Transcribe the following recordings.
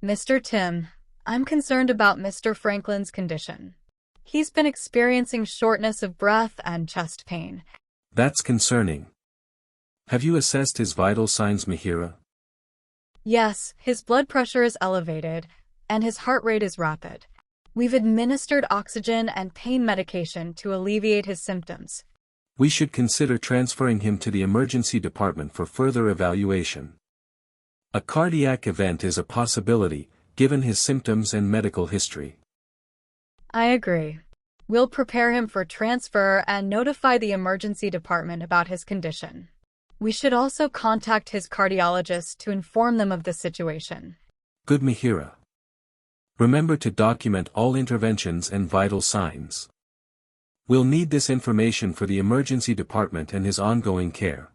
Mr. Tim, I'm concerned about Mr. Franklin's condition. He's been experiencing shortness of breath and chest pain. That's concerning. Have you assessed his vital signs, Mihira? Yes, his blood pressure is elevated, and his heart rate is rapid. We've administered oxygen and pain medication to alleviate his symptoms. We should consider transferring him to the emergency department for further evaluation. A cardiac event is a possibility, given his symptoms and medical history. I agree. We'll prepare him for transfer and notify the emergency department about his condition. We should also contact his cardiologist to inform them of the situation. Good, Mihira. Remember to document all interventions and vital signs. We'll need this information for the emergency department and his ongoing care.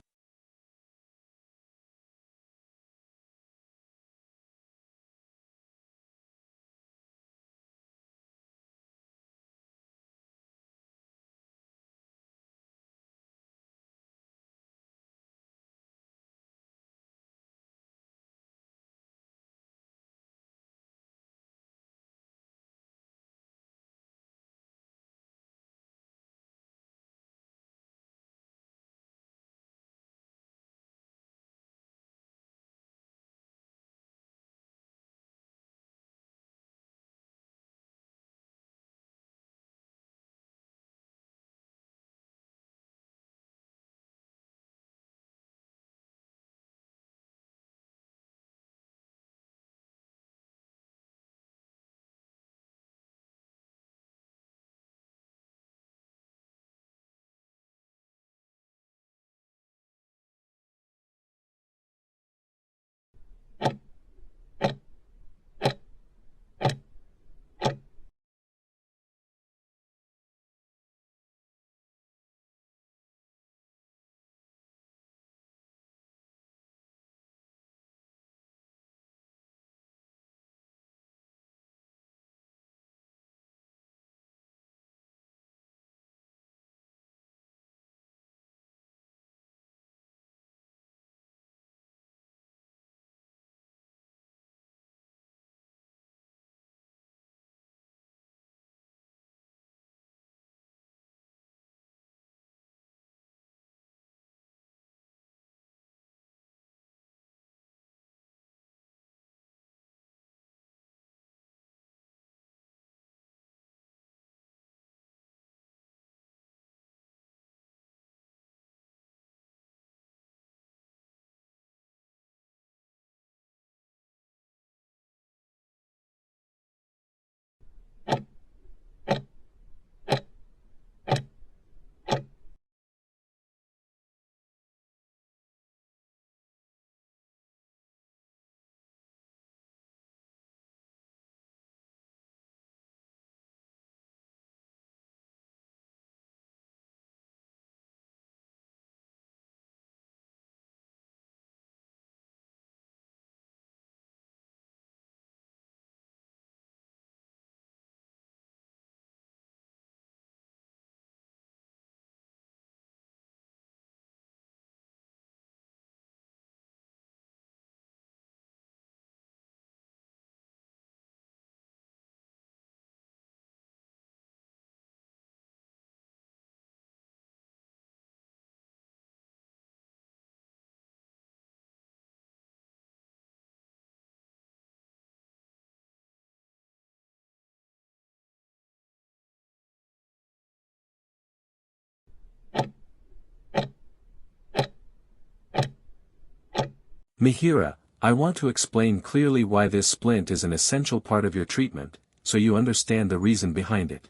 Mihira, I want to explain clearly why this splint is an essential part of your treatment, so you understand the reason behind it.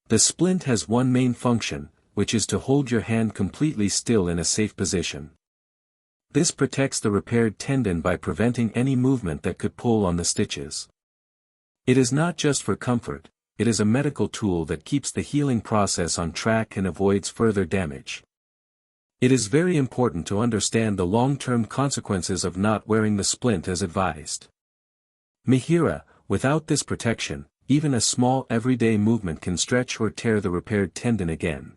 The splint has one main function, which is to hold your hand completely still in a safe position. This protects the repaired tendon by preventing any movement that could pull on the stitches. It is not just for comfort, it is a medical tool that keeps the healing process on track and avoids further damage. It is very important to understand the long-term consequences of not wearing the splint as advised. Mihira, without this protection, even a small everyday movement can stretch or tear the repaired tendon again.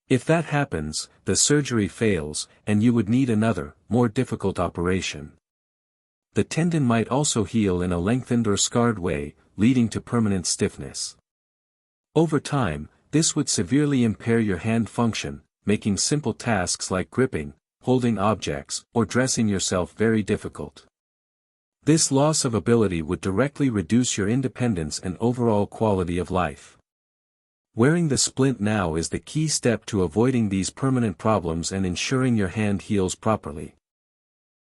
If that happens, the surgery fails, and you would need another, more difficult operation. The tendon might also heal in a lengthened or scarred way, leading to permanent stiffness. Over time, this would severely impair your hand function, making simple tasks like gripping, holding objects, or dressing yourself very difficult. This loss of ability would directly reduce your independence and overall quality of life. Wearing the splint now is the key step to avoiding these permanent problems and ensuring your hand heals properly.